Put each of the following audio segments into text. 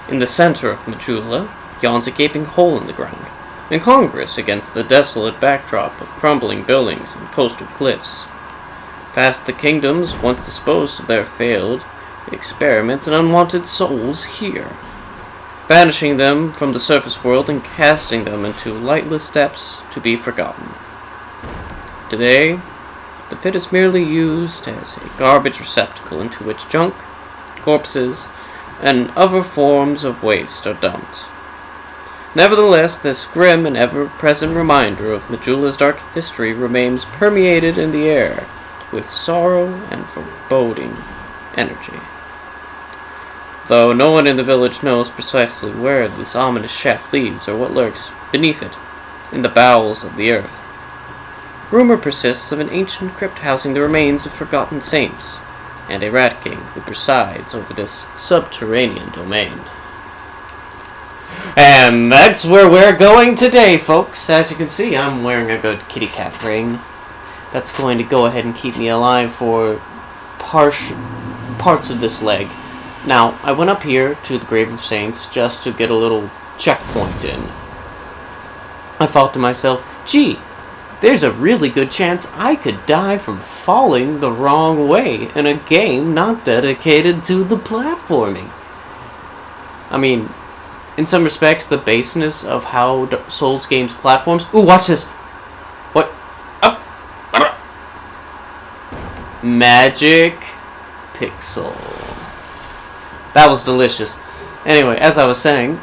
In the center of Majula yawns a gaping hole in the ground, incongruous against the desolate backdrop of crumbling buildings and coastal cliffs. Past the kingdoms once disposed of their failed experiments and unwanted souls here, banishing them from the surface world and casting them into lightless depths to be forgotten. Today, the pit is merely used as a garbage receptacle into which junk, corpses, and other forms of waste are dumped. Nevertheless, this grim and ever-present reminder of Majula's dark history remains permeated in the air with sorrow and foreboding energy. Though no one in the village knows precisely where this ominous shaft leads or what lurks beneath it, in the bowels of the earth, rumor persists of an ancient crypt housing the remains of forgotten saints, and a rat king who presides over this subterranean domain. And that's where we're going today, folks. As you can see, I'm wearing a good kitty cat ring. That's going to go ahead and keep me alive for parts of this leg. Now, I went up here to the Grave of Saints just to get a little checkpoint in. I thought to myself, gee, there's a really good chance I could die from falling the wrong way in a game not dedicated to the platforming. I mean, in some respects, the baseness of how Souls games platforms... Ooh, watch this! What? Up! Magic Pixel. That was delicious. Anyway, as I was saying,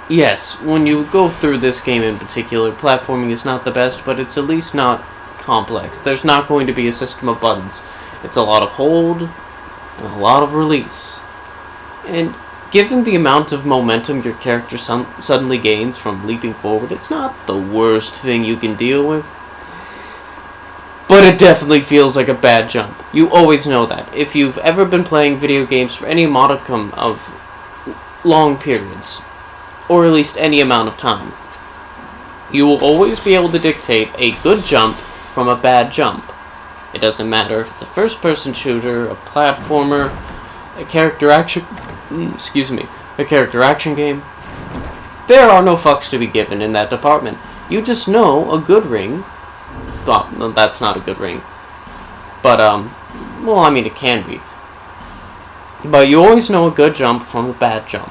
yes, when you go through this game in particular, platforming is not the best, but it's at least not complex. There's not going to be a system of buttons. It's a lot of hold, and a lot of release. And given the amount of momentum your character suddenly gains from leaping forward, it's not the worst thing you can deal with. But it definitely feels like a bad jump. You always know that. If you've ever been playing video games for any modicum of long periods, or at least any amount of time, you will always be able to dictate a good jump from a bad jump. It doesn't matter if it's a first-person shooter, a platformer, a character action game. There are no fucks to be given in that department. You just know a good ring. Well, no, that's not a good ring. But, well, I mean, it can be. But you always know a good jump from a bad jump.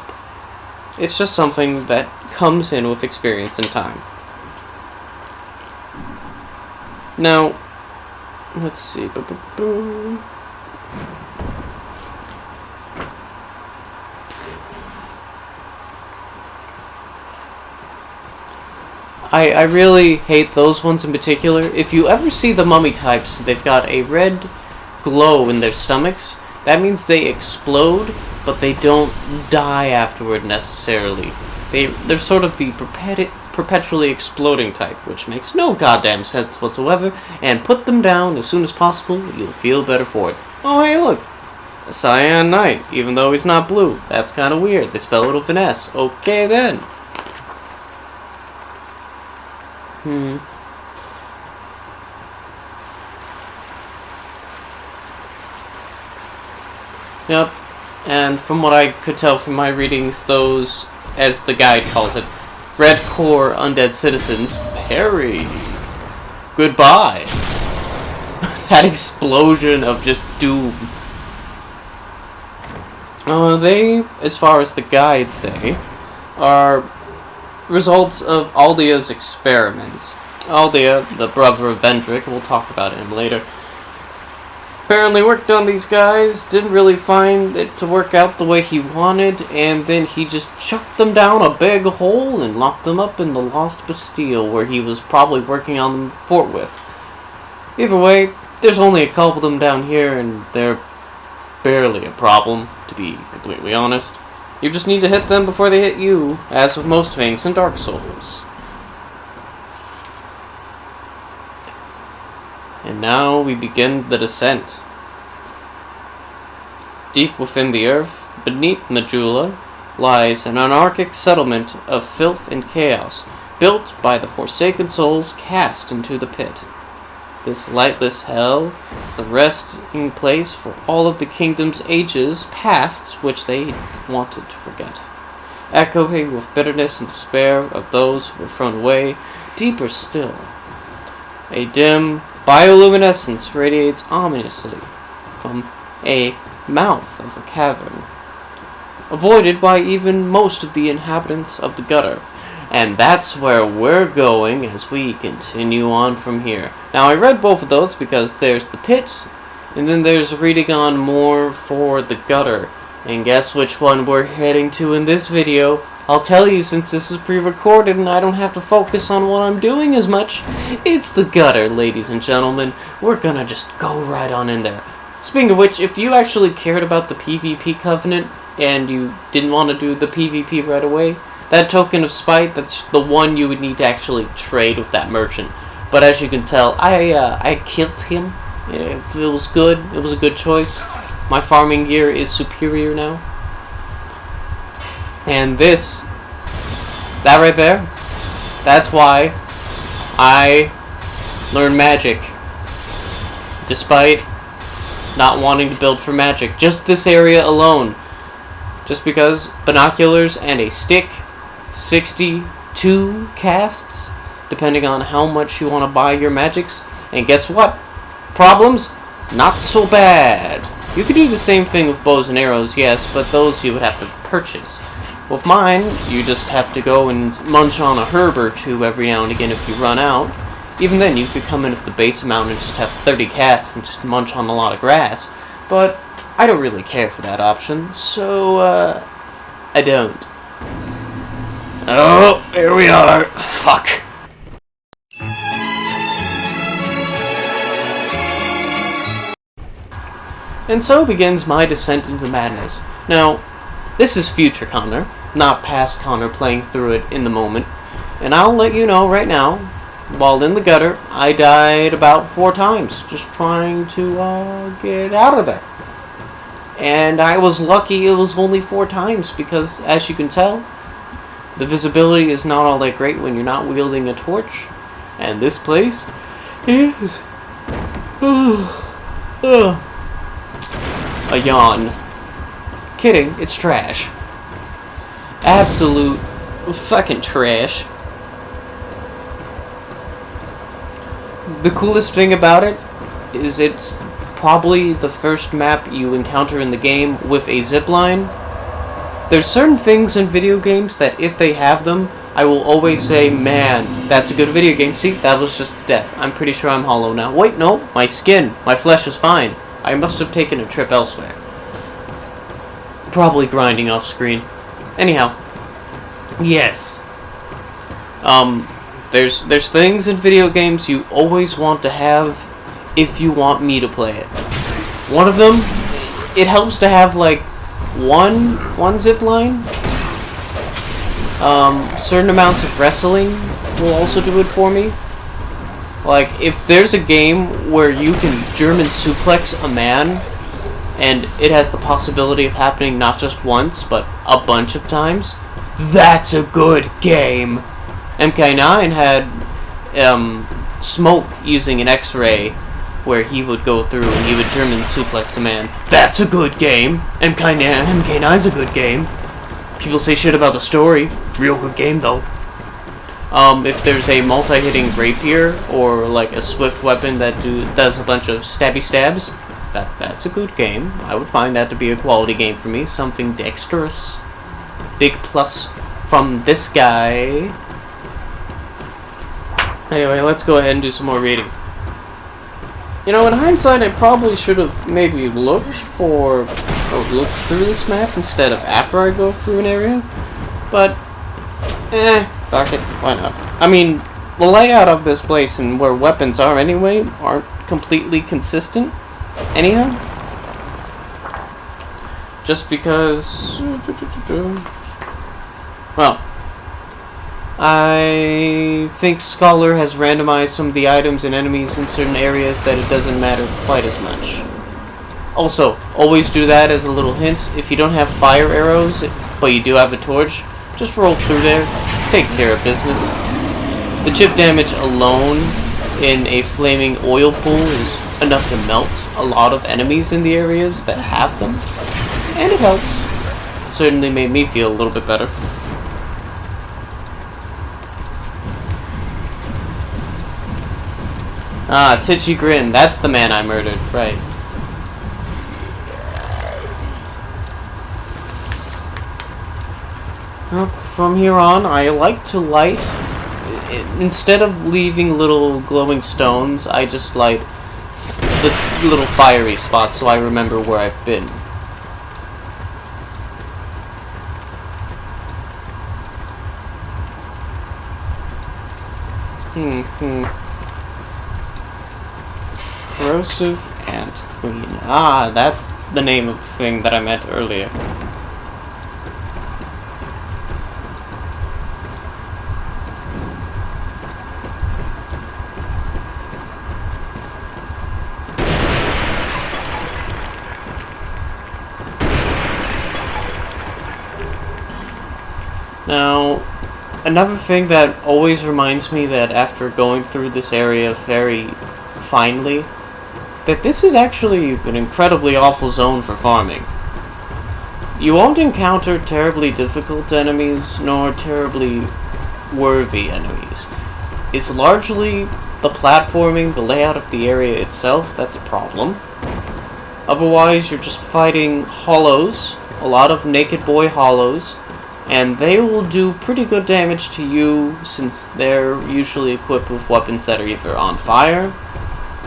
It's just something that comes in with experience and time. Now, let's see. I really hate those ones in particular. If you ever see the mummy types, they've got a red glow in their stomachs. That means they explode, but they don't die afterward necessarily. They're sort of the perpetually exploding type, which makes no goddamn sense whatsoever, and put them down as soon as possible, you'll feel better for it. Oh, hey, look. A cyan knight, even though he's not blue. That's kind of weird. They spell it with an S. Okay, then. Yep, and from what I could tell from my readings, those, as the guide calls it, red core undead citizens, parry. Goodbye. That explosion of just doom. They, as far as the guides say, are results of Aldea's experiments. Aldea, the brother of Vendrick, we'll talk about him later, apparently worked on these guys, didn't really find it to work out the way he wanted, and then he just chucked them down a big hole and locked them up in the Lost Bastille, where he was probably working on them forthwith. Either way, there's only a couple of them down here, and they're barely a problem, to be completely honest. You just need to hit them before they hit you, as with most things in Dark Souls. And now we begin the descent. Deep within the earth, beneath Majula, lies an anarchic settlement of filth and chaos, built by the forsaken souls cast into the pit. This lightless hell is the resting place for all of the kingdom's ages pasts which they wanted to forget. Echoing with bitterness and despair of those who were thrown away, deeper still, a dim bioluminescence radiates ominously from a mouth of a cavern, avoided by even most of the inhabitants of the gutter. And that's where we're going as we continue on from here. Now, I read both of those because there's the pit, and then there's reading on more for the gutter. And guess which one we're heading to in this video? I'll tell you since this is pre-recorded and I don't have to focus on what I'm doing as much. It's the gutter, ladies and gentlemen. We're gonna just go right on in there. Speaking of which, if you actually cared about the PvP covenant and you didn't want to do the PvP right away, that token of spite, that's the one you would need to actually trade with that merchant. But as you can tell, I killed him. It was good. It was a good choice. My farming gear is superior now. And that right there, that's why I learned magic. Despite not wanting to build for magic. Just this area alone. Just because binoculars and a stick, 62 casts, depending on how much you want to buy your magics. And guess what? Problems? Not so bad. You could do the same thing with bows and arrows, yes, but those you would have to purchase. With mine, you just have to go and munch on a herb or two every now and again if you run out. Even then, you could come in with the base amount and just have 30 casts and just munch on a lot of grass. But I don't really care for that option, so, I don't. Oh, here we are. Fuck. And so begins my descent into madness. Now, this is future Connor, not past Connor playing through it in the moment. And I'll let you know right now, while in the gutter, I died about 4 times, just trying to get out of there. And I was lucky it was only 4 times, because as you can tell, the visibility is not all that great when you're not wielding a torch. And this place is a yawn. Kidding, it's trash. Absolute fucking trash. The coolest thing about it is it's probably the first map you encounter in the game with a zipline. There's certain things in video games that if they have them, I will always say, man, that's a good video game. See, that was just death. I'm pretty sure I'm hollow now. Wait, no, my skin, my flesh is fine. I must have taken a trip elsewhere. Probably grinding off screen. Anyhow, yes. There's things in video games you always want to have if you want me to play it. One of them, it helps to have like one zip line. Certain amounts of wrestling will also do it for me. Like, if there's a game where you can German suplex a man, and it has the possibility of happening not just once, but a bunch of times, that's a good game. MK9 had Smoke using an X-ray where he would go through and he would German suplex a man. That's a good game. MK9's a good game. People say shit about the story. Real good game, though. If there's a multi-hitting rapier or like a swift weapon that does a bunch of stabby stabs, that's a good game. I would find that to be a quality game for me. Something dexterous. Big plus from this guy. Anyway, let's go ahead and do some more reading. You know, in hindsight, I probably should have maybe looked through this map instead of after I go through an area. But, fuck it, why not? I mean, the layout of this place and where weapons are anyway aren't completely consistent, anyhow. Just because... Well, I think Scholar has randomized some of the items and enemies in certain areas that it doesn't matter quite as much. Also, always do that as a little hint. If you don't have fire arrows, but you do have a torch, just roll through there, take care of business. The chip damage alone in a flaming oil pool is enough to melt a lot of enemies in the areas that have them, and it helps. Certainly made me feel a little bit better. Ah, Titchy Grin, that's the man I murdered, right. Well, from here on, I like to light, instead of leaving little glowing stones, I just light the little fiery spots so I remember where I've been. Corrosive Ant Queen. Ah, that's the name of the thing that I meant earlier. Now, another thing that always reminds me that after going through this area very finely, that this is actually an incredibly awful zone for farming. You won't encounter terribly difficult enemies, nor terribly worthy enemies. It's largely the platforming, the layout of the area itself, that's a problem. Otherwise, you're just fighting hollows, a lot of naked boy hollows, and they will do pretty good damage to you since they're usually equipped with weapons that are either on fire,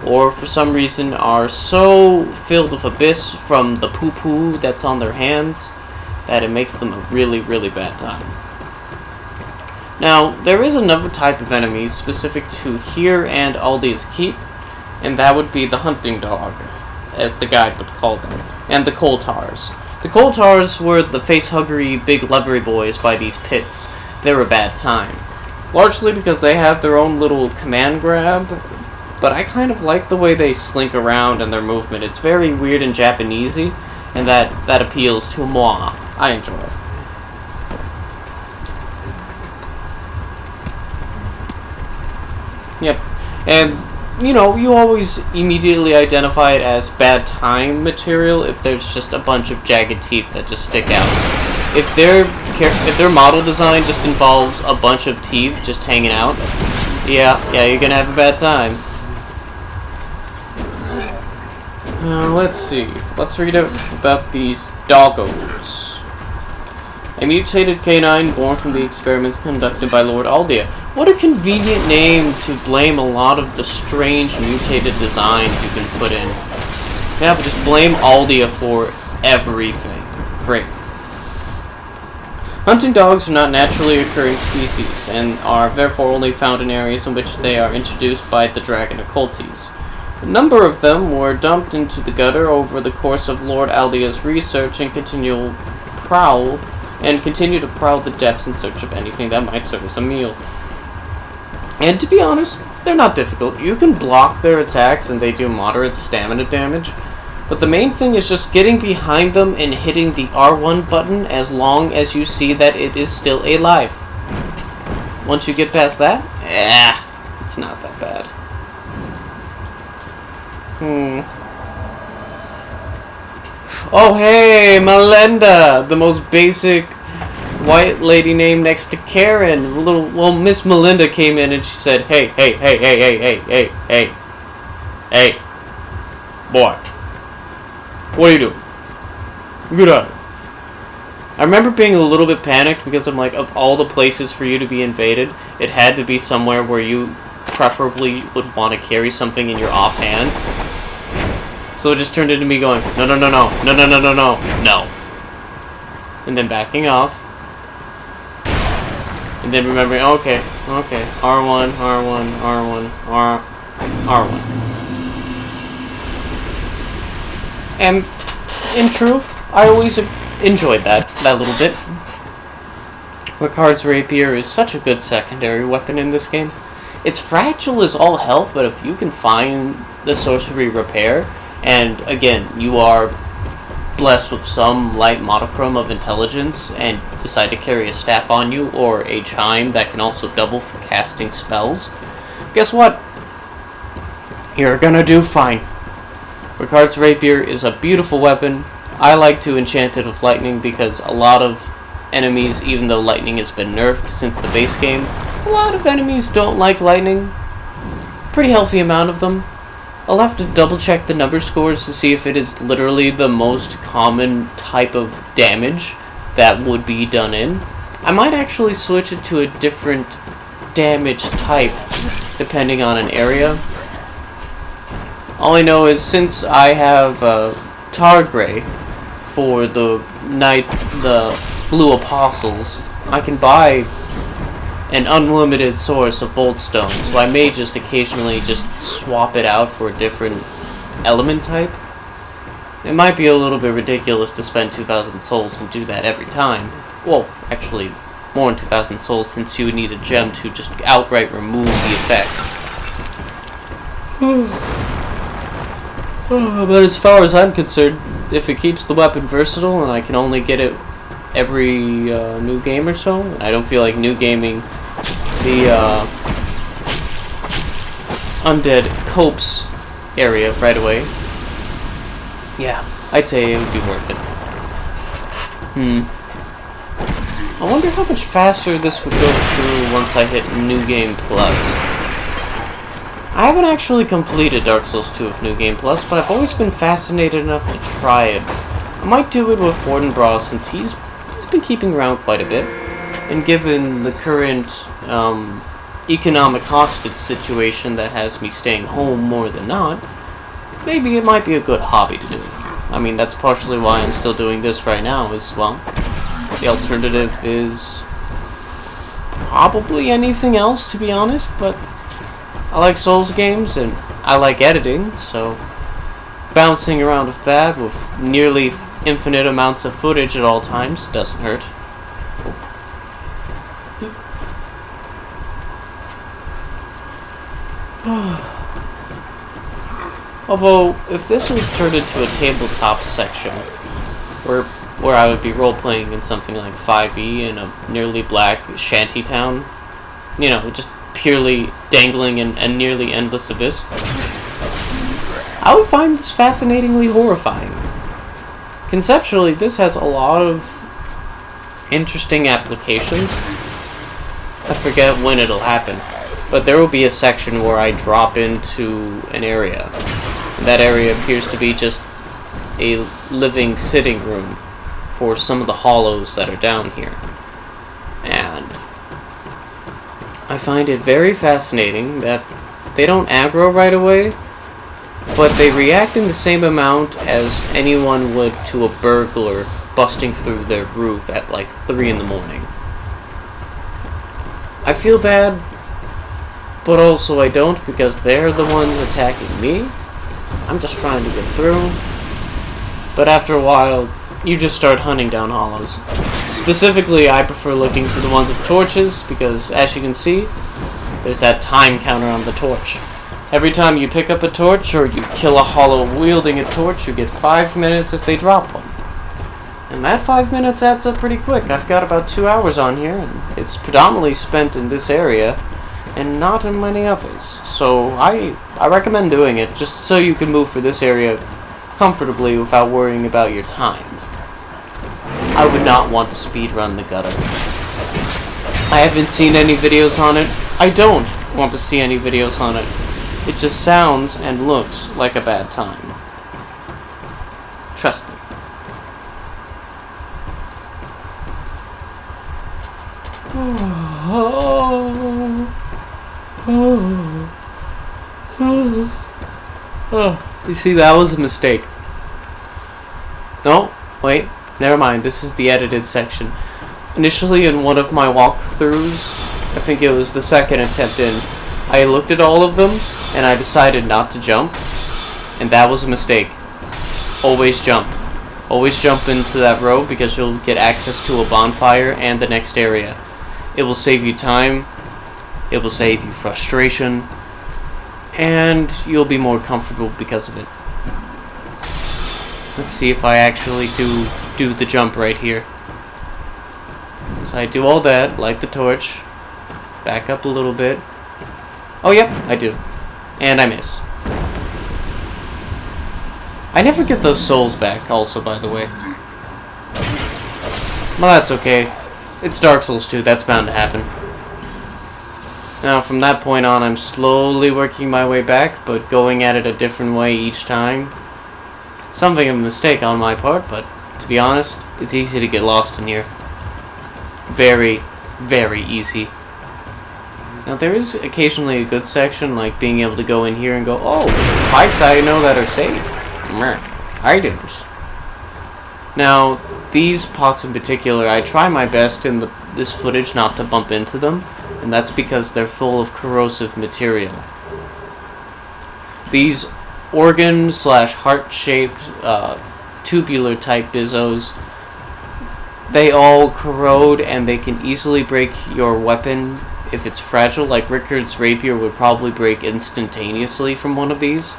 or for some reason are so filled with abyss from the poo-poo that's on their hands that it makes them a really, really bad time. Now, there is another type of enemy specific to here and Aldia's Keep, and that would be the hunting dog, as the guide would call them, and the Coltars. The Coltars were the face-huggery, big leathery boys by these pits. They're a bad time. Largely because they have their own little command grab, but I kind of like the way they slink around and their movement. It's very weird and Japanesey, and that appeals to moi. I enjoy it. Yep. And, you know, you always immediately identify it as bad time material if there's just a bunch of jagged teeth that just stick out. If their model design just involves a bunch of teeth just hanging out, yeah, you're gonna have a bad time. Let's see. Let's read about these doggos. A mutated canine born from the experiments conducted by Lord Aldia. What a convenient name to blame a lot of the strange mutated designs you can put in. Yeah, but just blame Aldia for everything. Great. Hunting dogs are not naturally occurring species, and are therefore only found in areas in which they are introduced by the dragon occultes. A number of them were dumped into the gutter over the course of Lord Aldia's research and continue to prowl the depths in search of anything that might serve as a meal. And to be honest, they're not difficult. You can block their attacks and they do moderate stamina damage, but the main thing is just getting behind them and hitting the R1 button as long as you see that it is still alive. Once you get past that, it's not that bad. Oh hey, Melinda, the most basic white lady name next to Karen. Miss Melinda came in and she said, hey, boy, what are you doing? Get out of here. I remember being a little bit panicked because I'm like, of all the places for you to be invaded, it had to be somewhere where you preferably would want to carry something in your offhand. So it just turned into me going, no. And then backing off. And then remembering, okay, R1. And in truth, I always enjoyed that little bit. Ricard's rapier is such a good secondary weapon in this game. It's fragile as all hell, but if you can find the sorcery repair, and again, you are blessed with some light modicum of intelligence and decide to carry a staff on you or a chime that can also double for casting spells, guess what? You're gonna do fine. Ricard's rapier is a beautiful weapon. I like to enchant it with lightning because a lot of enemies, even though lightning has been nerfed since the base game, a lot of enemies don't like lightning. Pretty healthy amount of them. I'll have to double check the number scores to see if it is literally the most common type of damage that would be done in. I might actually switch it to a different damage type depending on an area. All I know is since I have Targray for the Knights, the Blue Apostles, I can buy an unlimited source of Bolt Stone, so I may just occasionally just swap it out for a different element type. It might be a little bit ridiculous to spend 2,000 souls and do that every time. Well, actually, more than 2,000 souls since you would need a gem to just outright remove the effect. But as far as I'm concerned, if it keeps the weapon versatile and I can only get it every new game or so, and I don't feel like new gaming the Undead Copes area right away, yeah, I'd say it would be worth it. I wonder how much faster this would go through once I hit New Game Plus. I haven't actually completed Dark Souls 2 with New Game Plus, but I've always been fascinated enough to try it. I might do it with Fortinbras since he's been keeping around quite a bit, and given the current economic hostage situation that has me staying home more than not, maybe it might be a good hobby to do. I mean, that's partially why I'm still doing this right now as well. The alternative is probably anything else, to be honest, but I like Souls games and I like editing, so bouncing around with that with nearly infinite amounts of footage at all times doesn't hurt. Although, if this was turned into a tabletop section, where I would be role-playing in something like 5e in a nearly black shantytown, you know, just purely dangling in a nearly endless abyss, I would find this fascinatingly horrifying. Conceptually, this has a lot of interesting applications. I forget when it'll happen, but there will be a section where I drop into an area. That area appears to be just a living sitting room for some of the hollows that are down here. And I find it very fascinating that they don't aggro right away, but they react in the same amount as anyone would to a burglar busting through their roof at like 3 in the morning. I feel bad, but also I don't, because they're the ones attacking me. I'm just trying to get through. But after a while, you just start hunting down hollows. Specifically, I prefer looking for the ones with torches, because as you can see, there's that time counter on the torch. Every time you pick up a torch or you kill a hollow wielding a torch, you get 5 minutes if they drop one. And that 5 minutes adds up pretty quick. I've got about 2 hours on here, and it's predominantly spent in this area and not in many others. So I recommend doing it just so you can move for this area comfortably without worrying about your time. I would not want to speedrun the gutter. I haven't seen any videos on it. I don't want to see any videos on it. It just sounds and looks like a bad time. Trust me. You see, that was a mistake. No, wait, never mind. This is the edited section. Initially, in one of my walkthroughs, I think it was the second attempt in, I looked at all of them, and I decided not to jump, and that was a mistake. Always jump. Always jump into that row, because you'll get access to a bonfire and the next area. It will save you time, it will save you frustration, and you'll be more comfortable because of it. Let's see if I actually do the jump right here. So I do all that, light the torch, back up a little bit. Oh yep, I do. And I miss. I never get those souls back, also, by the way. Well, that's okay. It's Dark Souls 2, that's bound to happen. Now, from that point on, I'm slowly working my way back, but going at it a different way each time. Something of a mistake on my part, but to be honest, it's easy to get lost in here. Very, very easy. Now, there is occasionally a good section, like being able to go in here and go, oh, pipes I know that are safe. Items. Now, these pots in particular, I try my best in this footage not to bump into them, and that's because they're full of corrosive material. These organ/heart-shaped, tubular-type bizzos, they all corrode, and they can easily break your weapon if it's fragile. Like Rickard's rapier would probably break instantaneously from one of these.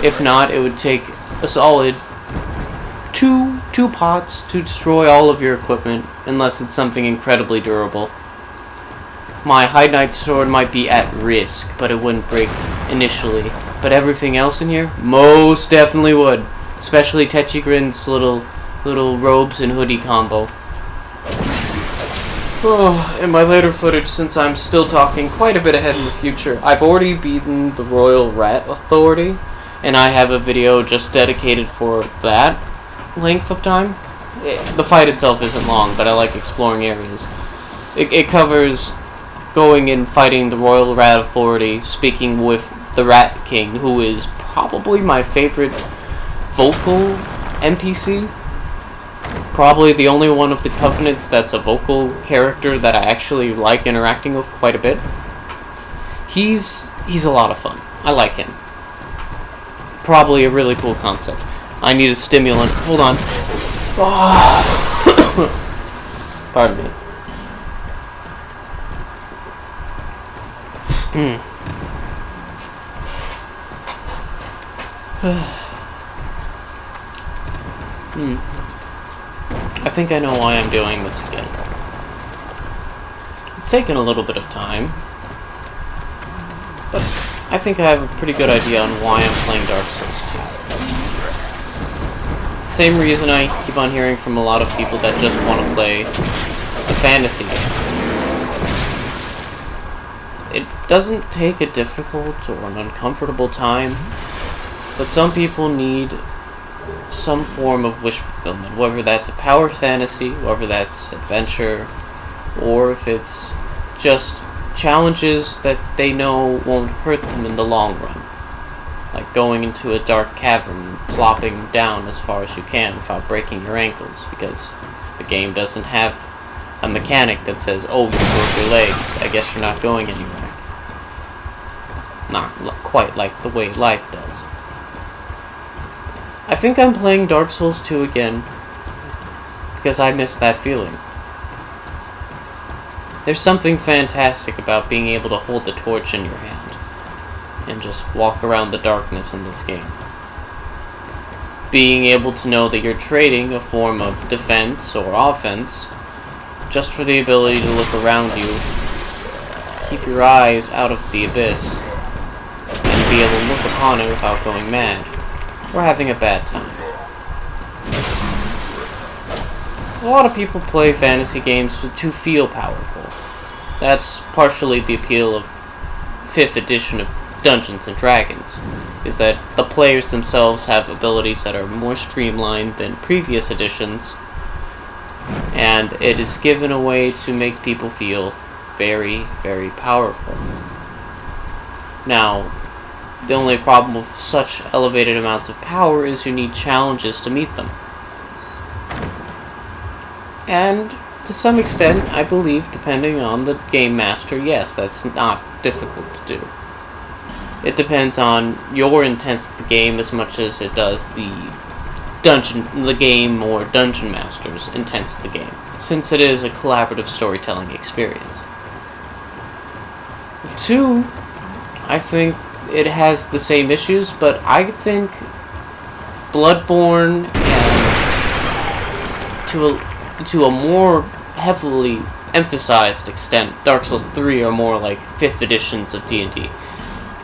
If not, it would take a solid two pots to destroy all of your equipment, unless it's something incredibly durable. My High Knight sword might be at risk, but it wouldn't break initially. But everything else in here, most definitely would. Especially Techigrin's little robes and hoodie combo. Oh, in my later footage, since I'm still talking quite a bit ahead in the future, I've already beaten the Royal Rat Authority, and I have a video just dedicated for that length of time. The fight itself isn't long, but I like exploring areas. It covers going and fighting the Royal Rat Authority, speaking with the Rat King, who is probably my favorite vocal NPC. Probably the only one of the Covenants that's a vocal character that I actually like interacting with quite a bit. He's a lot of fun. I like him. Probably a really cool concept. I need a stimulant. Hold on. Oh. Pardon me. I think I know why I'm doing this again. It's taken a little bit of time, but I think I have a pretty good idea on why I'm playing Dark Souls 2. It's the same reason I keep on hearing from a lot of people that just want to play a fantasy game. It doesn't take a difficult or an uncomfortable time, but some people need some form of wish fulfillment, whether that's a power fantasy, whether that's adventure, or if it's just challenges that they know won't hurt them in the long run. Like going into a dark cavern and plopping down as far as you can without breaking your ankles, because the game doesn't have a mechanic that says, oh, you broke your legs, I guess you're not going anywhere. Not quite like the way life does. I think I'm playing Dark Souls 2 again because I miss that feeling. There's something fantastic about being able to hold the torch in your hand and just walk around the darkness in this game. Being able to know that you're trading a form of defense or offense just for the ability to look around you, keep your eyes out of the abyss, and be able to look upon it without going mad or having a bad time. A lot of people play fantasy games to feel powerful. That's partially the appeal of 5th edition of Dungeons & Dragons, is that the players themselves have abilities that are more streamlined than previous editions, and it is given a way to make people feel very, very powerful. Now, the only problem with such elevated amounts of power is you need challenges to meet them. And to some extent, I believe, depending on the game master, yes, that's not difficult to do. It depends on your intent of the game as much as it does the game or dungeon master's intent of the game, since it is a collaborative storytelling experience. With 2, I think it has the same issues, but I think Bloodborne and to a more heavily emphasized extent, Dark Souls 3 are more like 5th editions of D&D.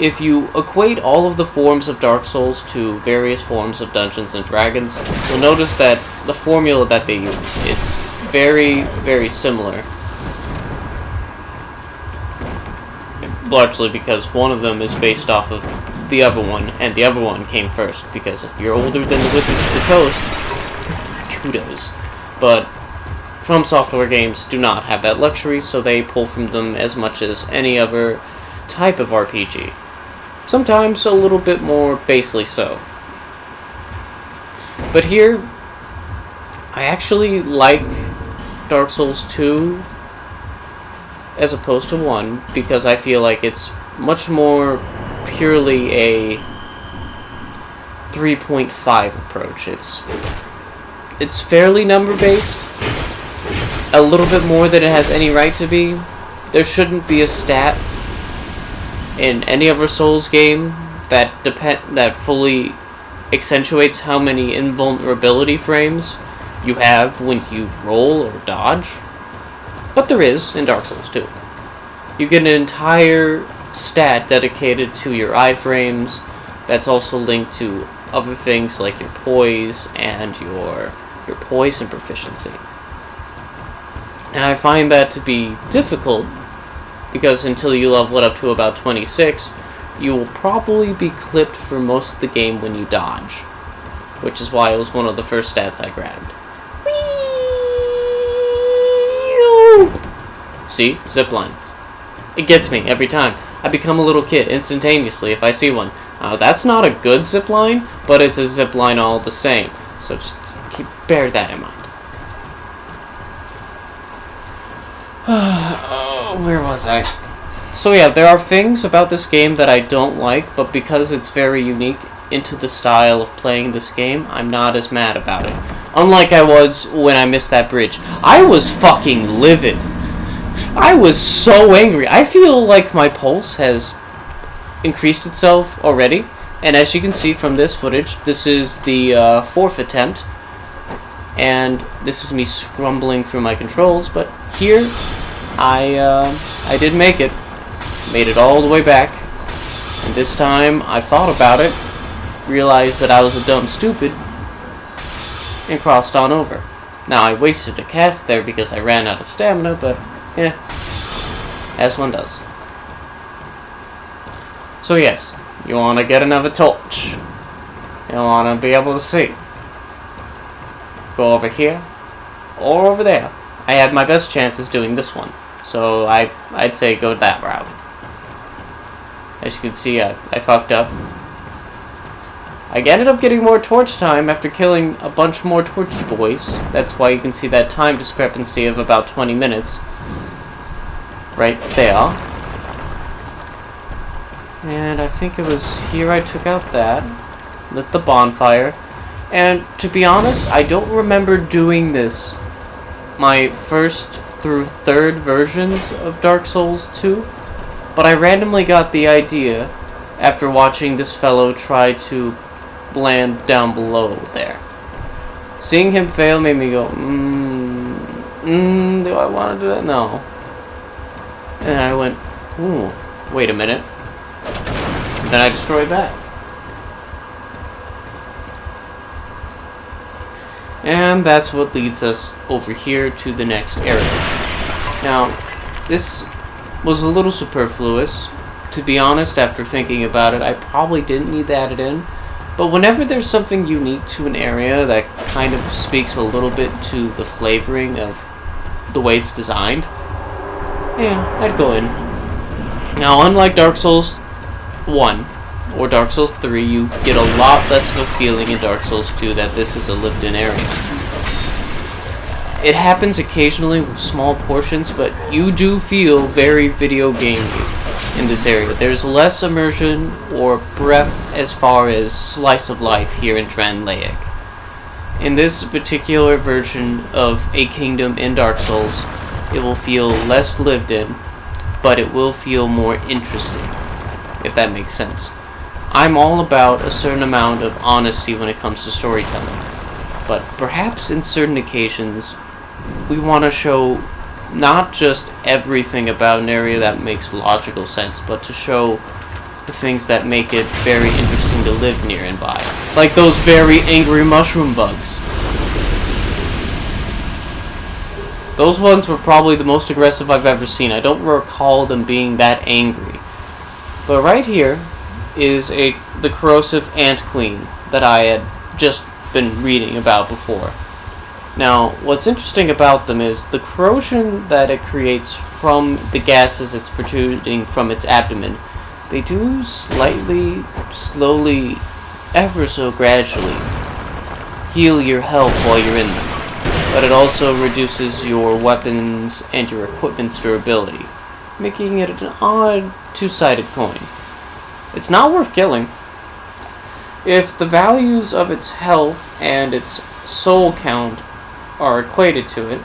if you equate all of the forms of Dark Souls to various forms of Dungeons and Dragons, you'll notice that the formula that they use, it's very, very similar. Largely because one of them is based off of the other one, and the other one came first, because if you're older than the Wizards of the Coast, kudos. But From Software games do not have that luxury, so they pull from them as much as any other type of RPG. Sometimes a little bit more basely so. But here, I actually like Dark Souls 2 as opposed to 1, because I feel like it's much more purely a 3.5 approach. It's fairly number-based, a little bit more than it has any right to be. There shouldn't be a stat in any other Souls game that fully accentuates how many invulnerability frames you have when you roll or dodge. But there is in Dark Souls 2. You get an entire stat dedicated to your iframes that's also linked to other things like your poise and your poise and proficiency. And I find that to be difficult because until you level it up to about 26, you will probably be clipped for most of the game when you dodge, which is why it was one of the first stats I grabbed. See? Zip lines. It gets me every time. I become a little kid instantaneously if I see one. That's not a good zip line, but it's a zip line all the same. So just bear that in mind. Where was I? So yeah, there are things about this game that I don't like, but because it's very unique into the style of playing this game, I'm not as mad about it. Unlike I was when I missed that bridge. I was fucking livid. I was so angry. I feel like my pulse has increased itself already. And as you can see from this footage, this is the fourth attempt. And this is me scrumbling through my controls. But here, I did make it. Made it all the way back. And this time, I thought about it. Realized that I was a dumb stupid. And crossed on over. Now, I wasted a cast there because I ran out of stamina, but yeah, as one does. So yes, you want to get another torch. You want to be able to see. Go over here, or over there. I had my best chances doing this one, so I'd say go that route. As you can see, I fucked up. I ended up getting more torch time after killing a bunch more torchy boys. That's why you can see that time discrepancy of about 20 minutes. Right there. And I think it was here I took out that. Lit the bonfire. And to be honest, I don't remember doing this my first through third versions of Dark Souls 2. But I randomly got the idea after watching this fellow try to land down below there. Seeing him fail made me go, do I want to do that? No. And I went, ooh, wait a minute. And then I destroyed that. And that's what leads us over here to the next area. Now, this was a little superfluous. To be honest, after thinking about it, I probably didn't need that added in. But whenever there's something unique to an area that kind of speaks a little bit to the flavoring of the way it's designed, yeah, I'd go in. Now, unlike Dark Souls 1 or Dark Souls 3, you get a lot less of a feeling in Dark Souls 2 that this is a lived-in area. It happens occasionally with small portions, but you do feel very video gamey in this area. There's less immersion or breadth as far as slice of life here in Drangleic. In this particular version of a kingdom in Dark Souls, it will feel less lived in, but it will feel more interesting, if that makes sense. I'm all about a certain amount of honesty when it comes to storytelling, but perhaps in certain occasions, we want to show not just everything about an area that makes logical sense, but to show the things that make it very interesting to live near and by. Like those very angry mushroom bugs. Those ones were probably the most aggressive I've ever seen. I don't recall them being that angry. But right here is the corrosive ant queen that I had just been reading about before. Now, what's interesting about them is the corrosion that it creates from the gases it's protruding from its abdomen. They do slightly, slowly, ever so gradually heal your health while you're in them. But it also reduces your weapons and your equipment's durability, making it an odd two-sided coin. It's not worth killing. If the values of its health and its soul count are equated to it,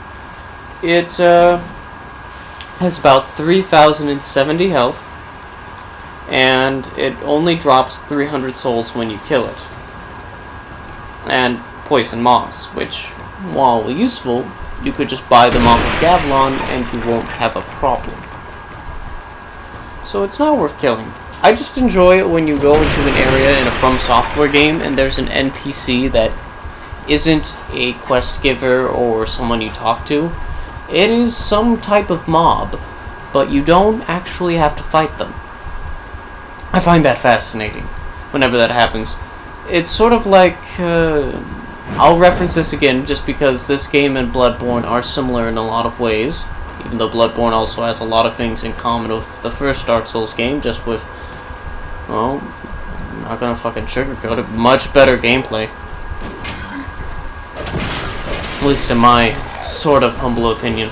it has about 3,070 health, and it only drops 300 souls when you kill it. And poison moss, which, while useful, you could just buy them off of Gavelon and you won't have a problem. So it's not worth killing. I just enjoy it when you go into an area in a From Software game and there's an NPC that isn't a quest giver or someone you talk to. It is some type of mob, but you don't actually have to fight them. I find that fascinating whenever that happens. It's sort of like, I'll reference this again just because this game and Bloodborne are similar in a lot of ways, even though Bloodborne also has a lot of things in common with the first Dark Souls game, just with, well, I'm not gonna fucking sugarcoat it, much better gameplay. At least in my sort of humble opinion.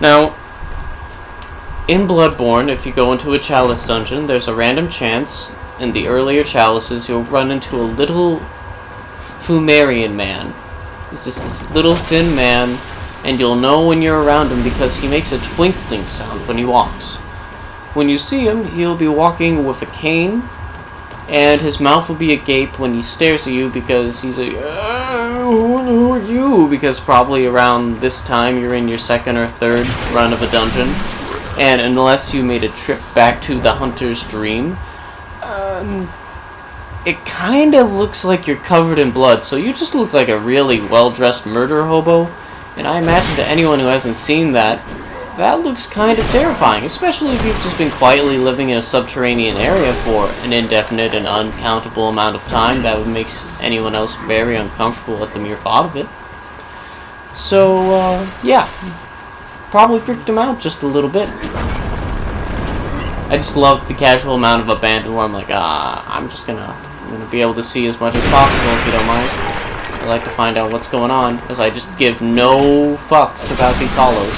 Now, in Bloodborne, if you go into a chalice dungeon, there's a random chance in the earlier chalices you'll run into a little Fumarian man. It's just this little thin man, and you'll know when you're around him because he makes a twinkling sound when he walks. When you see him, he'll be walking with a cane, and his mouth will be agape when he stares at you because he's like, who are you? Because probably around this time you're in your second or third run of a dungeon, and unless you made a trip back to the Hunter's Dream, it kind of looks like you're covered in blood, so you just look like a really well-dressed murder hobo, and I imagine to anyone who hasn't seen that, that looks kind of terrifying, especially if you've just been quietly living in a subterranean area for an indefinite and uncountable amount of time. That would make anyone else very uncomfortable at the mere thought of it. So, yeah, probably freaked him out just a little bit. I just love the casual amount of abandon where I'm like, I'm gonna be able to see as much as possible if you don't mind. I like to find out what's going on, as I just give no fucks about these hollows.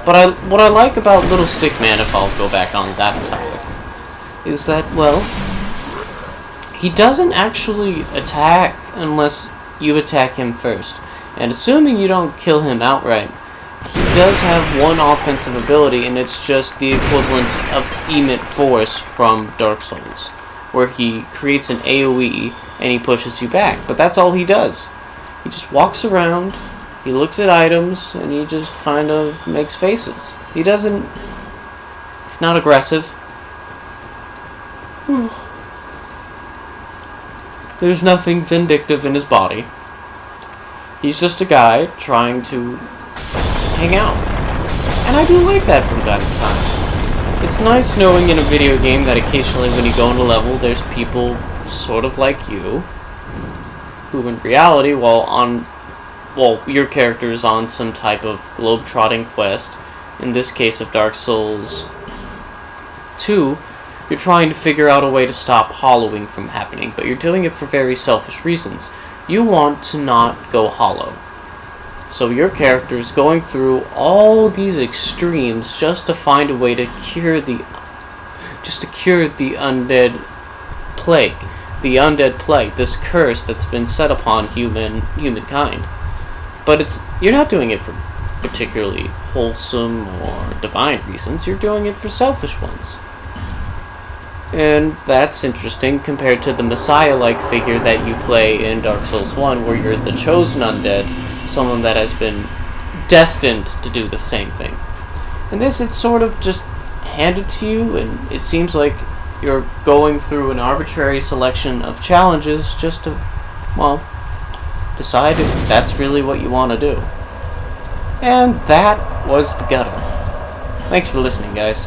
But what I like about Little Stickman, if I'll go back on that topic, is that, well, he doesn't actually attack unless you attack him first. And assuming you don't kill him outright, he does have one offensive ability, and it's just the equivalent of Emit Force from Dark Souls, where he creates an AoE and he pushes you back. But that's all he does. He just walks around, he looks at items, and he just kind of makes faces. He's not aggressive. There's nothing vindictive in his body. He's just a guy trying to hang out. And I do like that from time to time. It's nice knowing in a video game that occasionally when you go into a level, there's people sort of like you, who in reality, your character is on some type of globe-trotting quest. In this case of Dark Souls 2, you're trying to figure out a way to stop hollowing from happening, but you're doing it for very selfish reasons. You want to not go hollow. So your character is going through all these extremes just to find a way to cure the undead plague. The undead plague, this curse that's been set upon humankind. But you're not doing it for particularly wholesome or divine reasons, you're doing it for selfish ones. And that's interesting compared to the Messiah-like figure that you play in Dark Souls 1, where you're the chosen undead, someone that has been destined to do the same thing. In this, it's sort of just handed to you, and it seems like you're going through an arbitrary selection of challenges just to, well, decide if that's really what you want to do. And that was the gutter. Thanks for listening, guys.